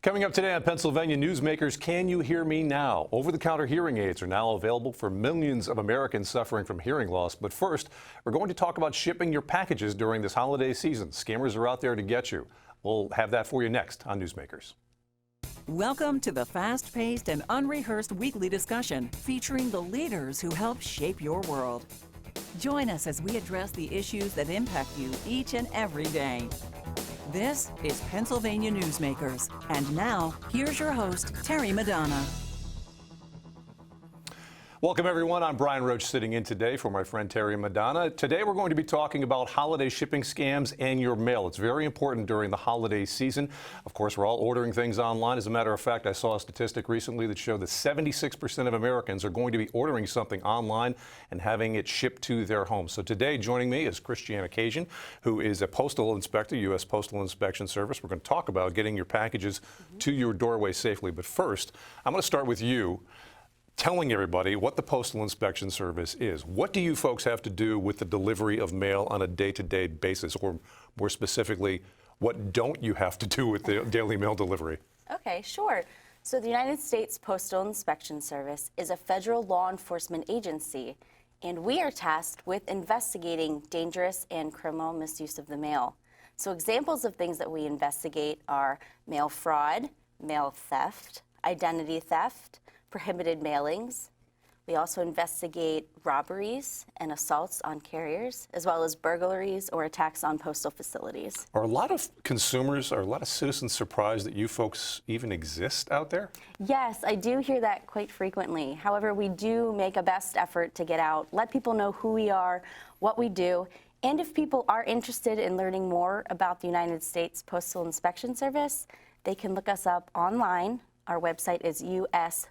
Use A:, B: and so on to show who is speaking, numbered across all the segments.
A: Coming up today on Pennsylvania Newsmakers, Can You Hear Me Now? Over-the-counter hearing aids are now available for millions of Americans suffering from hearing loss. But first, we're going to talk about shipping your packages during this holiday season. Scammers are out there to get you. We'll have that for you next on Newsmakers.
B: Welcome to the fast-paced and unrehearsed weekly discussion featuring the leaders who help shape your world. Join us as we address the issues that impact you each and every day. This is Pennsylvania Newsmakers. And now, here's your host, Terry Madonna.
A: Welcome, everyone. I'm Brian Roche, sitting in today for my friend Terry Madonna. Today, we're going to be talking about holiday shipping scams and your mail. It's very important during the holiday season. Of course, we're all ordering things online. As a matter of fact, I saw a statistic recently that showed that 76% of Americans are going to be ordering something online and having it shipped to their home. So today, joining me is Christiana, Kasian, who is a postal inspector, U.S. Postal Inspection Service. We're going to talk about getting your packages to your doorway safely. But first, I'm going to start with you, telling everybody what the Postal Inspection Service is. What do you folks have to do with the delivery of mail on a day-to-day basis? Or more specifically, what don't you have to do with the daily mail delivery?
C: Okay, sure. So the United States Postal Inspection Service is a federal law enforcement agency, and we are tasked with investigating dangerous and criminal misuse of the mail. So examples of things that we investigate are mail fraud, mail theft, identity theft, prohibited mailings. We also investigate robberies and assaults on carriers, as well as burglaries or attacks on postal facilities.
A: Are a lot of consumers, are a lot of citizens surprised that you folks even exist out there?
C: Yes, I do hear that quite frequently. However, we do make a best effort to get out, let people know who we are, what we do, and if people are interested in learning more about the United States Postal Inspection Service, they can look us up online. Our website is USPIS.gov.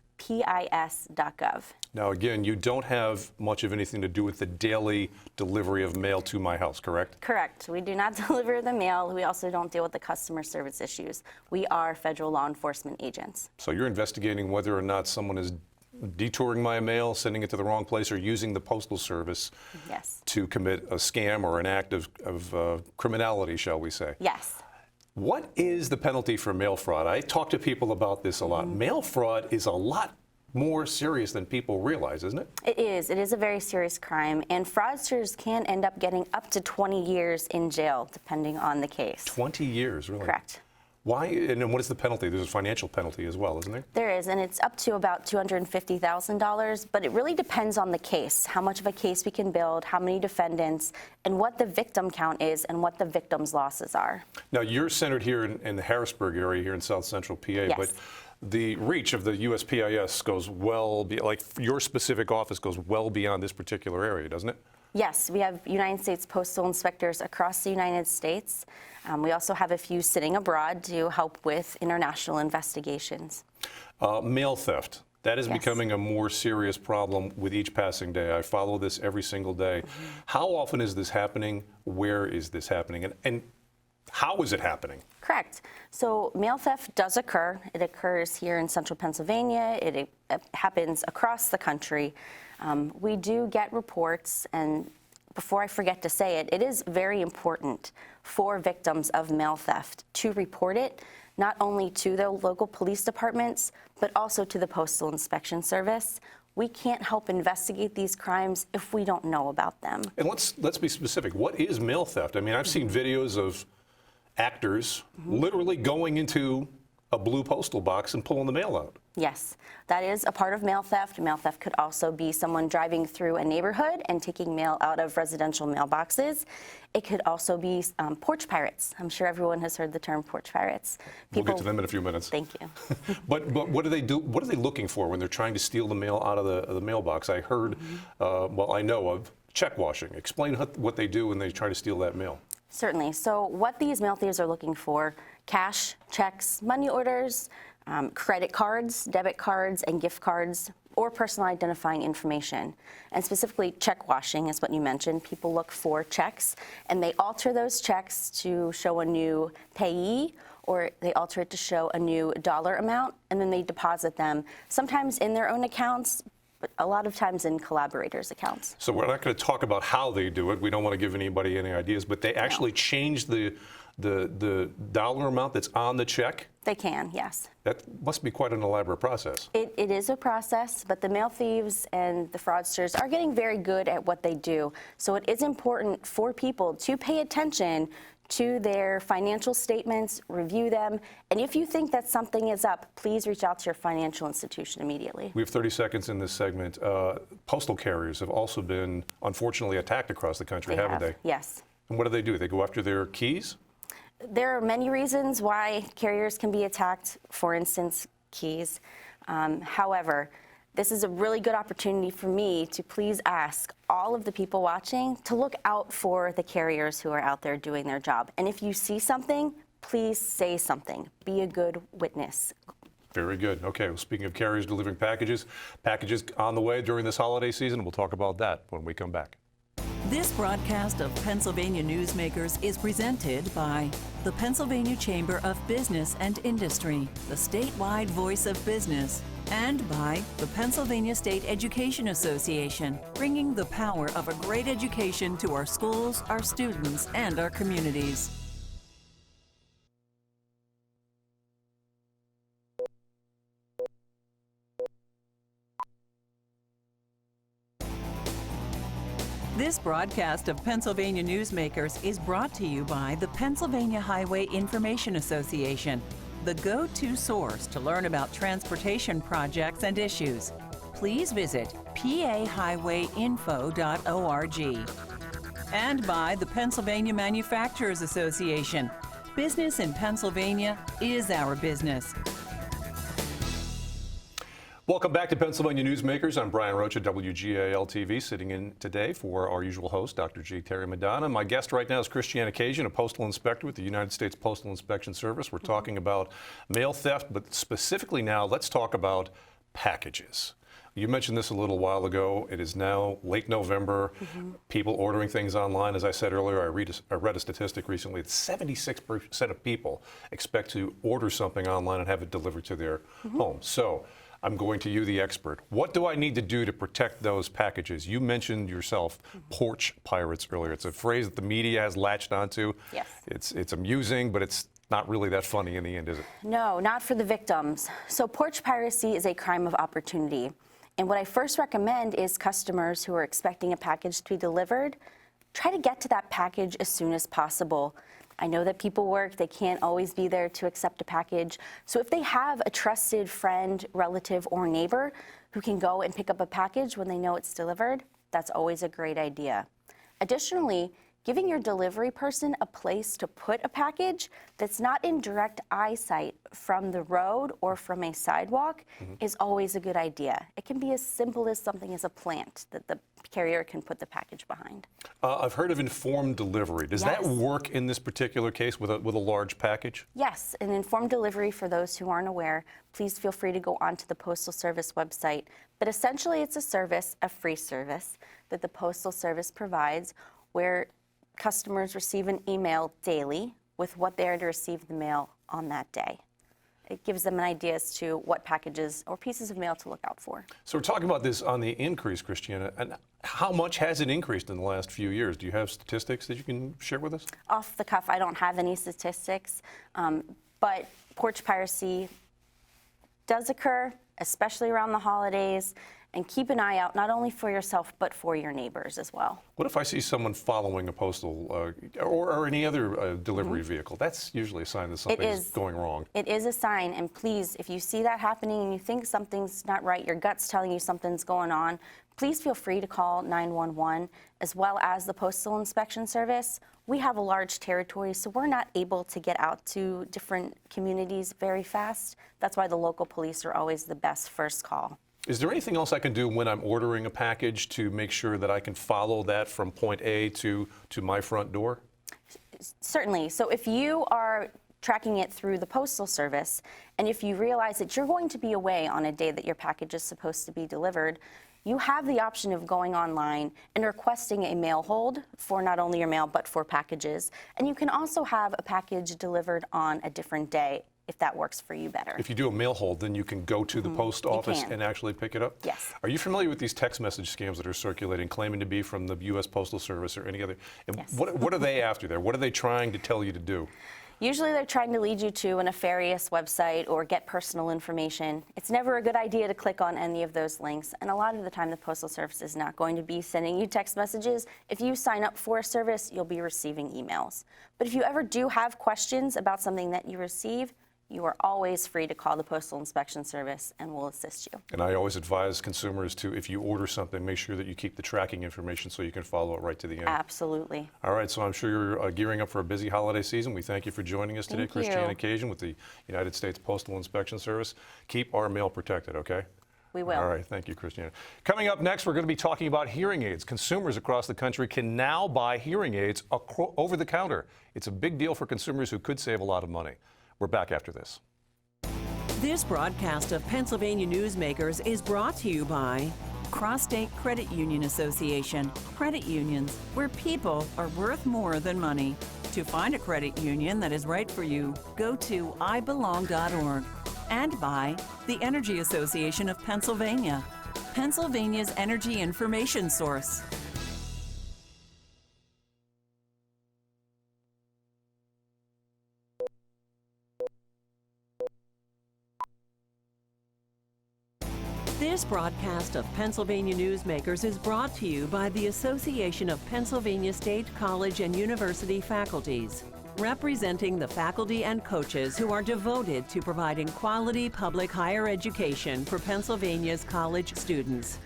A: Now, again, you don't have much of anything to do with the daily delivery of mail to my house, correct?
C: Correct. We do not deliver the mail. We also don't deal with the customer service issues. We are federal law enforcement agents.
A: So you're investigating whether or not someone is detouring my mail, sending it to the wrong place, or using the Postal Service to commit a scam or an act of criminality, shall we say?
C: Yes.
A: What is the penalty for mail fraud? I talk to people about this a lot. Mail fraud is a lot more serious than people realize, isn't it?
C: It is. It is a very serious crime, and fraudsters can end up getting up to 20 years in jail, depending on the case.
A: 20 years, really?
C: Correct.
A: Why, and then what is the penalty? There's a financial penalty as well, isn't there?
C: There is, and it's up to about $250,000, but it really depends on the case, how much of a case we can build, how many defendants, and what the victim count is, and what the victim's losses are. Now,
A: you're centered here in the Harrisburg area here in South Central PA,
C: yes.
A: But the reach of the USPIS goes like your specific office goes well beyond this particular area, doesn't it?
C: Yes, we have United States postal inspectors across the United States. We also have a few sitting abroad to help with international investigations.
A: Mail theft. That is becoming a more serious problem with each passing day. I follow this every single day. How often is this happening? Where is this happening? And how is it happening?
C: Correct. So mail theft does occur. It occurs here in central Pennsylvania. It happens across the country. We do get reports, and before I forget to say it, it is very important for victims of mail theft to report it, not only to the local police departments, but also to the Postal Inspection Service. We can't help investigate these crimes if we don't know about them.
A: And let's be specific. What is mail theft? I mean, I've seen videos of actors literally going into a blue postal box and pulling the mail out.
C: Yes, that is a part of mail theft. Mail theft could also be someone driving through a neighborhood and taking mail out of residential mailboxes. It could also be porch pirates. I'm sure everyone has heard the term porch pirates.
A: We'll get to them in a few minutes.
C: Thank you.
A: But what do they do? What are they looking for when they're trying to steal the mail out of the mailbox? I heard, well, I know of check washing. Explain what they do when they try to steal that mail.
C: Certainly. So what these mail thieves are looking for: cash, checks, money orders, credit cards, debit cards, and gift cards, or personal identifying information. And specifically, check washing is what you mentioned. People look for checks, and they alter those checks to show a new payee, or they alter it to show a new dollar amount, and then they deposit them, sometimes in their own accounts, but a lot of times in collaborators' accounts.
A: So we're not going to talk about how they do it. We don't want to give anybody any ideas, but they actually change the the dollar amount that's on the check?
C: They can, yes.
A: That must be quite an elaborate process.
C: It is a process, but the mail thieves and the fraudsters are getting very good at what they do. So it is important for people to pay attention to their financial statements, review them, and if you think that something is up, please reach out to your financial institution immediately.
A: We have 30 seconds in this segment. Postal carriers have also been, unfortunately, attacked across the country, haven't they?
C: Yes.
A: And what do? They go after their keys?
C: There are many reasons why carriers can be attacked, for instance, keys. However, this is a really good opportunity for me to please ask all of the people watching to look out for the carriers who are out there doing their job. And if you see something, please say something. Be a good witness.
A: Very good. Okay, well, speaking of carriers delivering packages on the way during this holiday season. We'll talk about that when we come back.
B: This broadcast of Pennsylvania Newsmakers is presented by the Pennsylvania Chamber of Business and Industry, the statewide voice of business, and by the Pennsylvania State Education Association, bringing the power of a great education to our schools, our students, and our communities. This broadcast of Pennsylvania Newsmakers is brought to you by the Pennsylvania Highway Information Association, the go-to source to learn about transportation projects and issues. Please visit pahighwayinfo.org. And by the Pennsylvania Manufacturers Association. Business in Pennsylvania is our business.
A: Welcome back to Pennsylvania Newsmakers. I'm Brian Roche at WGAL-TV, sitting in today for our usual host, Dr. G. Terry Madonna. My guest right now is Christiana Kasian, a postal inspector with the United States Postal Inspection Service. We're talking about mail theft, but specifically now, let's talk about packages. You mentioned this a little while ago. It is now late November. People ordering things online. As I said earlier, I read a statistic recently that 76% of people expect to order something online and have it delivered to their home. So I'm going to you, the expert. What do I need to do to protect those packages? You mentioned yourself porch pirates earlier. It's a phrase that the media has latched onto.
C: Yes.
A: It's amusing, but it's not really that funny in the end, is it?
C: No, not for the victims. So porch piracy is a crime of opportunity. And what I first recommend is customers who are expecting a package to be delivered, try to get to that package as soon as possible. I know that people work, they can't always be there to accept a package. So if they have a trusted friend, relative, or neighbor who can go and pick up a package when they know it's delivered, that's always a great idea. Additionally, giving your delivery person a place to put a package that's not in direct eyesight from the road or from a sidewalk is always a good idea. It can be as simple as something as a plant that the carrier can put the package behind.
A: I've heard of informed delivery. Does that work in this particular case with a large package?
C: Yes, an informed delivery, for those who aren't aware, please feel free to go onto the Postal Service website. But essentially it's a service, a free service, that the Postal Service provides where customers receive an email daily with what they are to receive the mail on that day. It gives them an idea as to what packages or pieces of mail to look out for.
A: So we're talking about this on the increase, Christiana, and how much has it increased in the last few years? Do you have statistics that you can share with us?
C: Off the cuff, I don't have any statistics, but porch piracy does occur, especially around the holidays. And keep an eye out not only for yourself, but for your neighbors as well.
A: What if I see someone following a postal or any other delivery vehicle? That's usually a sign that something's going wrong.
C: It is a sign, and please, if you see that happening and you think something's not right, your gut's telling you something's going on, please feel free to call 911, as well as the Postal Inspection Service. We have a large territory, so we're not able to get out to different communities very fast. That's why the local police are always the best first call.
A: Is there anything else I can do when I'm ordering a package to make sure that I can follow that from point A to my front door?
C: Certainly. So if you are tracking it through the Postal Service, and if you realize that you're going to be away on a day that your package is supposed to be delivered, you have the option of going online and requesting a mail hold for not only your mail, but for packages. And you can also have a package delivered on a different day. if that works for you better.
A: If you do a mail hold, then you can go to the post office and actually pick it up?
C: Yes.
A: Are you familiar with these text message scams that are circulating, claiming to be from the U.S. Postal Service or any other? And
C: Yes.
A: What are they after there? What are they trying to tell you to do?
C: Usually they're trying to lead you to a nefarious website or get personal information. It's never a good idea to click on any of those links, and a lot of the time the Postal Service is not going to be sending you text messages. If you sign up for a service, you'll be receiving emails. But if you ever do have questions about something that you receive, you are always free to call the Postal Inspection Service and we'll assist you.
A: And I always advise consumers to, if you order something, make sure that you keep the tracking information so you can follow it right to the end.
C: Absolutely.
A: All right, so I'm sure you're gearing up for a busy holiday season. We thank you for joining us today,
C: Thank you.
A: Christiana Kasian with the United States Postal Inspection Service. Keep our mail protected, okay?
C: We will.
A: All right, thank you, Christiana. Coming up next, we're going to be talking about hearing aids. Consumers across the country can now buy hearing aids over the counter. It's a big deal for consumers who could save a lot of money. We're back after this.
D: This broadcast of Pennsylvania Newsmakers is brought to you by
B: Cross-State Credit Union Association. Credit unions, where people are worth more than money. To find a credit union that is right for you, go to ibelong.org. And by the Energy Association of Pennsylvania, Pennsylvania's energy information source.
D: This broadcast of Pennsylvania Newsmakers is brought to you by the Association of Pennsylvania State College and University Faculties, representing the faculty and coaches who are devoted to providing quality public higher education for Pennsylvania's college students.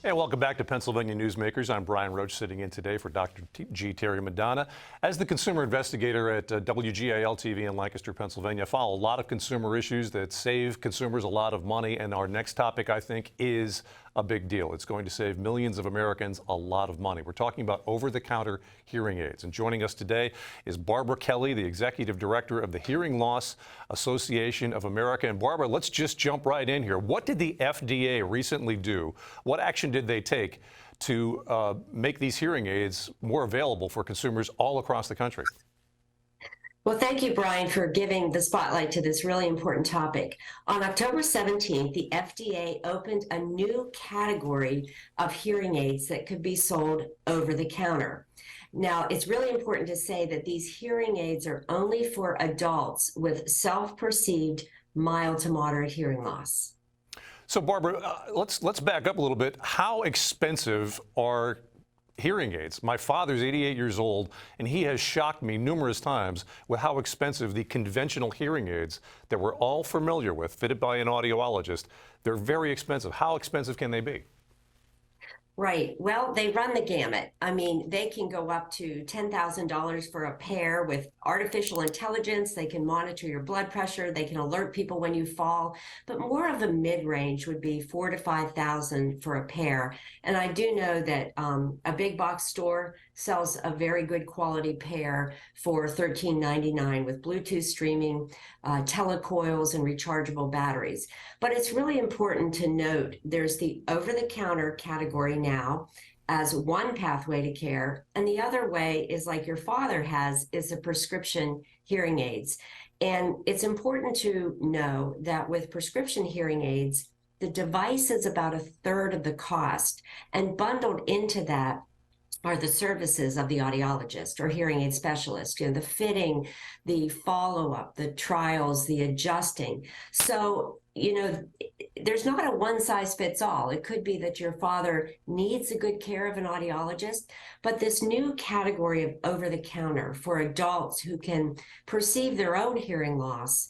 A: And welcome back to Pennsylvania Newsmakers. I'm Brian Roche, sitting in today for Dr. G. Terry Madonna. As the consumer investigator at WGAL-TV in Lancaster, Pennsylvania, I follow a lot of consumer issues that save consumers a lot of money, and our next topic, I think, is a big deal. It's going to save millions of Americans a lot of money. We're talking about over-the-counter hearing aids. And joining us today is Barbara Kelley, the Executive Director of the Hearing Loss Association of America. And Barbara, let's just jump right in here. What did the FDA recently do? What action did they take to make these hearing aids more available for consumers all across the country?
E: Well, thank you, Brian, for giving the spotlight to this really important topic. On October 17th, the FDA opened a new category of hearing aids that could be sold over the counter. Now, it's really important to say that these hearing aids are only for adults with self-perceived mild to moderate hearing loss.
A: So, Barbara, let's back up a little bit. How expensive are hearing aids? My father's 88 years old, and he has shocked me numerous times with how expensive the conventional hearing aids that we're all familiar with, fitted by an audiologist, they're very expensive. How expensive can they be?
E: Right. Well, they run the gamut. I mean, they can go up to $10,000 for a pair with artificial intelligence. They can monitor your blood pressure. They can alert people when you fall. But more of the mid-range would be $4,000 to $5,000 for a pair. And I do know that a big box store sells a very good quality pair for $13.99 with Bluetooth streaming, telecoils, and rechargeable batteries. But it's really important to note there's the over-the-counter category now as one pathway to care, and the other way is like your father has, is a prescription hearing aids. And it's important to know that with prescription hearing aids, the device is about 1/3 of the cost, and bundled into that are the services of the audiologist or hearing aid specialist, the fitting, the follow-up, the trials, the adjusting. So, there's not a one-size-fits-all. It could be that your father needs the good care of an audiologist, but this new category of over-the-counter for adults who can perceive their own hearing loss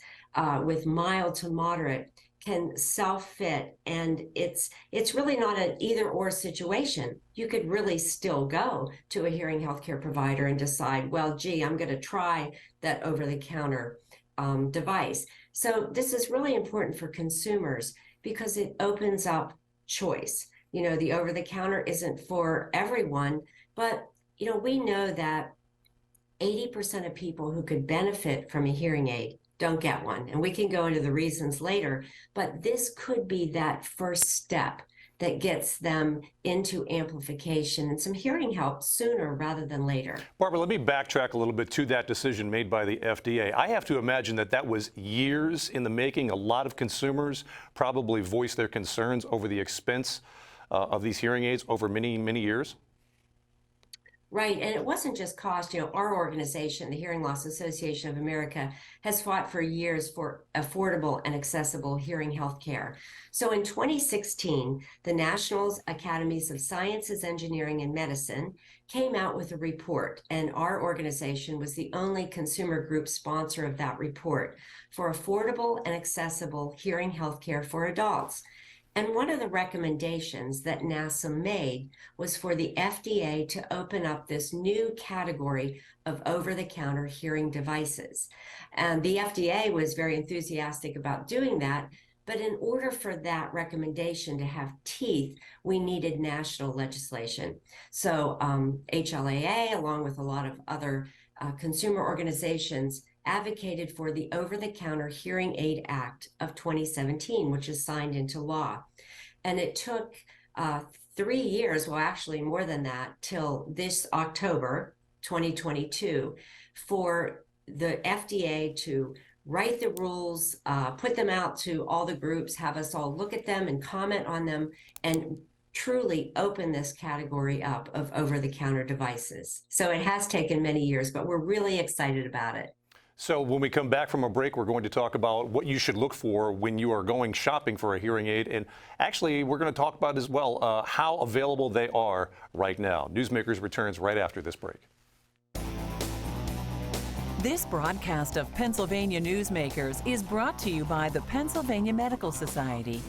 E: with mild to moderate can self-fit, and it's really not an either-or situation. You could really still go to a hearing healthcare provider and decide, well, gee, I'm going to try that over-the-counter device. So this is really important for consumers because it opens up choice. The over-the-counter isn't for everyone, but we know that 80% of people who could benefit from a hearing aid don't get one. And we can go into the reasons later, but this could be that first step that gets them into amplification and some hearing help sooner rather than later.
A: Barbara, let me backtrack a little bit to that decision made by the FDA. I have to imagine that that was years in the making. A lot of consumers probably voiced their concerns over the expense of these hearing aids over many, many years.
E: Right, and it wasn't just cost. Our organization, the Hearing Loss Association of America, has fought for years for affordable and accessible hearing health care. So in 2016, the National Academies of Sciences, Engineering, and Medicine came out with a report, and our organization was the only consumer group sponsor of that report for affordable and accessible hearing health care for adults. And one of the recommendations that NASA made was for the FDA to open up this new category of over-the-counter hearing devices. And the FDA was very enthusiastic about doing that, but in order for that recommendation to have teeth, we needed national legislation. So HLAA, along with a lot of other consumer organizations, advocated for the Over-the-Counter Hearing Aid Act of 2017, which is signed into law. And it took 3 years, well, actually more than that, till this October 2022, for the FDA to write the rules, put them out to all the groups, have us all look at them and comment on them, and truly open this category up of over-the-counter devices. So it has taken many years, but we're really excited about it.
A: So when we come back from a break, we're going to talk about what you should look for when you are going shopping for a hearing aid. And actually, we're going to talk about as well how available they are right now. Newsmakers returns right after this break.
B: This broadcast of Pennsylvania Newsmakers is brought to you by the Pennsylvania Medical Society.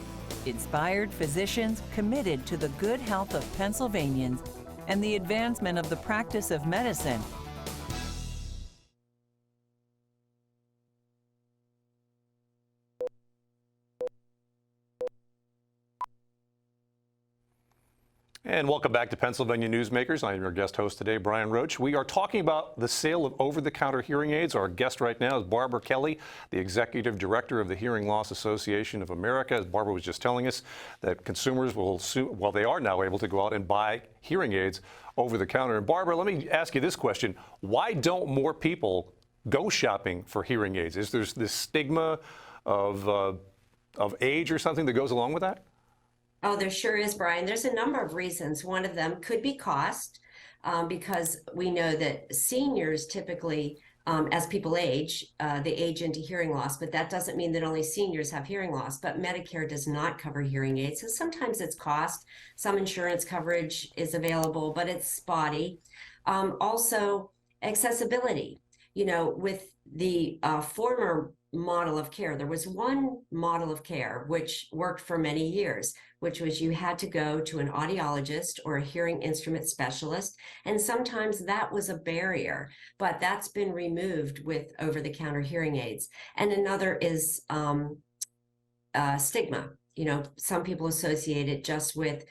B: Inspired physicians committed to the good health of Pennsylvanians and the advancement of the practice of medicine.
A: And welcome back to Pennsylvania Newsmakers. I am your guest host today, Brian Roche. We are talking about the sale of over-the-counter hearing aids. Our guest right now is Barbara Kelley, the Executive Director of the Hearing Loss Association of America. As Barbara was just telling us, that consumers will soon, well, they are now able to go out and buy hearing aids over the counter. And Barbara, let me ask you this question. Why don't more people go shopping for hearing aids? Is there this stigma of age or something that goes along with that?
E: Oh, there sure is, Brian. There's a number of reasons. One of them could be cost, because we know that seniors typically, as people age, they age into hearing loss, but that doesn't mean that only seniors have hearing loss. But Medicare does not cover hearing aids. So sometimes it's cost. Some insurance coverage is available, but it's spotty. Also, accessibility. With the former model of care, there was one model of care which worked for many years, which was you had to go to an audiologist or a hearing instrument specialist, and sometimes that was a barrier, but that's been removed with over-the-counter hearing aids. And another is stigma. Some people associate it just with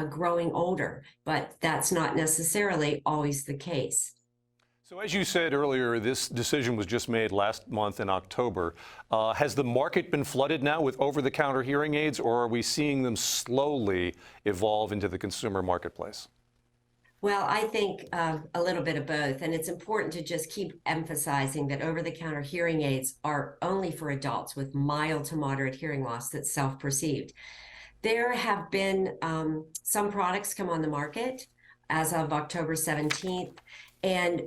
E: growing older, but that's not necessarily always the case.
A: So as you said earlier, this decision was just made last month in October. Has the market been flooded now with over-the-counter hearing aids, or are we seeing them slowly evolve into the consumer marketplace?
E: Well, I think a little bit of both, and it's important to just keep emphasizing that over-the-counter hearing aids are only for adults with mild to moderate hearing loss that's self-perceived. There have been some products come on the market as of October 17th, and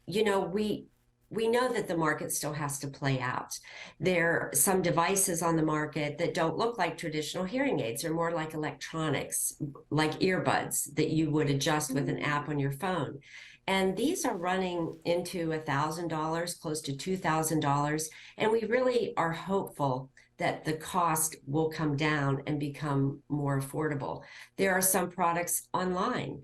E: we know that the market still has to play out. There are some devices on the market that don't look like traditional hearing aids. They're more like electronics, like earbuds that you would adjust with an app on your phone. And these are running into $1,000, close to $2,000. And we really are hopeful that the cost will come down and become more affordable. There are some products online.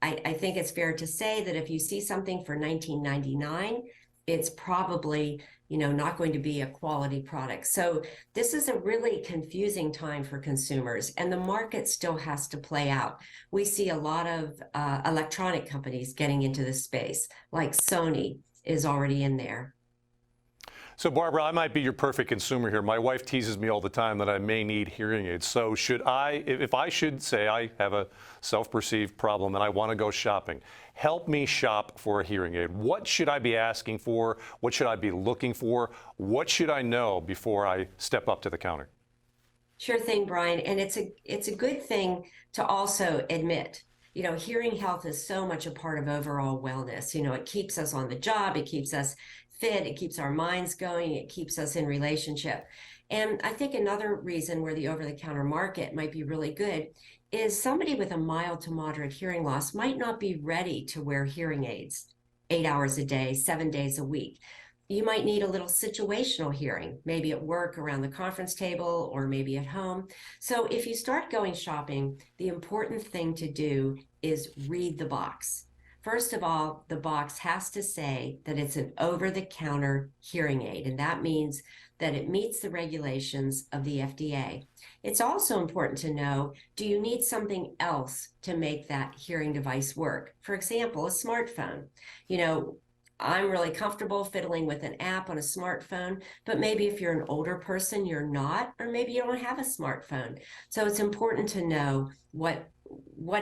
E: I think it's fair to say that if you see something for $19.99, it's probably, not going to be a quality product. So this is a really confusing time for consumers, and the market still has to play out. We see a lot of electronic companies getting into this space, like Sony is already in there.
A: So, Barbara, I might be your perfect consumer here. My wife teases me all the time that I may need hearing aids. So should I, if I should say I have a self-perceived problem and I want to go shopping, help me shop for a hearing aid. What should I be asking for? What should I be looking for? What should I know before I step up to the counter?
E: Sure thing, Brian. And it's a good thing to also admit, hearing health is so much a part of overall wellness. It keeps us on the job, it keeps us fit, it keeps our minds going, it keeps us in relationship. And I think another reason where the over-the-counter market might be really good is somebody with a mild to moderate hearing loss might not be ready to wear hearing aids 8 hours a day, 7 days a week. You might need a little situational hearing, maybe at work, around the conference table, or maybe at home. So if you start going shopping, the important thing to do is read the box. First of all, the box has to say that it's an over-the-counter hearing aid, and that means that it meets the regulations of the FDA. It's also important to know, do you need something else to make that hearing device work? For example, a smartphone. I'm really comfortable fiddling with an app on a smartphone, but maybe if you're an older person, you're not, or maybe you don't have a smartphone. So it's important to know what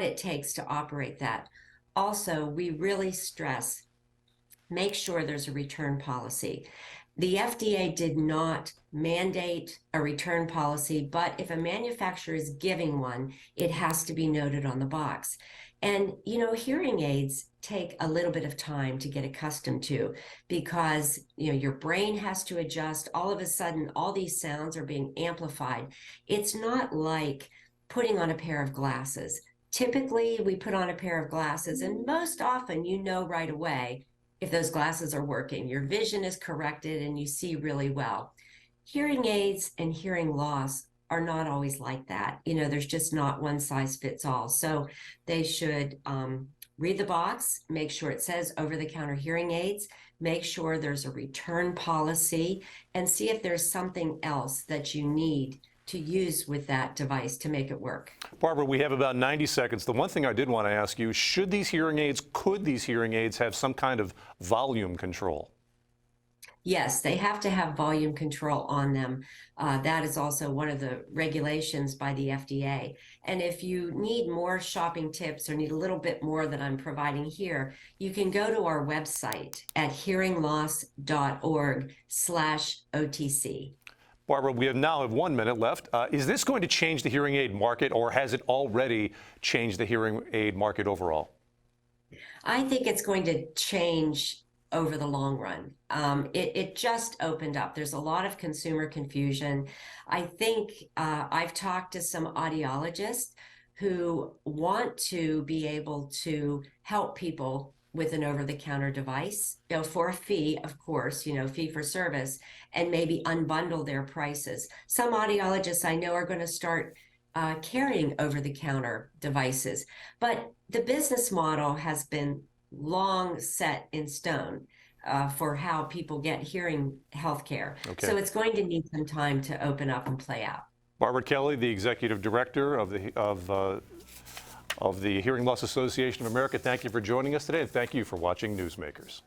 E: it takes to operate that. Also, we really stress, make sure there's a return policy. The FDA did not mandate a return policy, but if a manufacturer is giving one, it has to be noted on the box. And, hearing aids take a little bit of time to get accustomed to because, your brain has to adjust. All of a sudden, all these sounds are being amplified. It's not like putting on a pair of glasses. Typically, we put on a pair of glasses, and most often, right away if those glasses are working. Your vision is corrected and you see really well. Hearing aids and hearing loss are not always like that. There's just not one size fits all. So they should read the box, make sure it says over-the-counter hearing aids, make sure there's a return policy, and see if there's something else that you need to use with that device to make it work.
A: Barbara, we have about 90 seconds. The one thing I did want to ask you, could these hearing aids have some kind of volume control?
E: Yes, they have to have volume control on them. That is also one of the regulations by the FDA. And if you need more shopping tips or need a little bit more that I'm providing here, you can go to our website at hearingloss.org/OTC.
A: Barbara, we now have 1 minute left. Is this going to change the hearing aid market, or has it already changed the hearing aid market overall?
E: I think it's going to change over the long run. It just opened up. There's a lot of consumer confusion. I think I've talked to some audiologists who want to be able to help people with an over-the-counter device, for a fee, of course, fee for service, and maybe unbundle their prices. Some audiologists I know are going to start carrying over-the-counter devices, but the business model has been long set in stone for how people get hearing health care. Okay. So it's going to need some time to open up and play out.
A: Barbara Kelley, the Executive Director of the Hearing Loss Association of America, thank you for joining us today, and thank you for watching Newsmakers.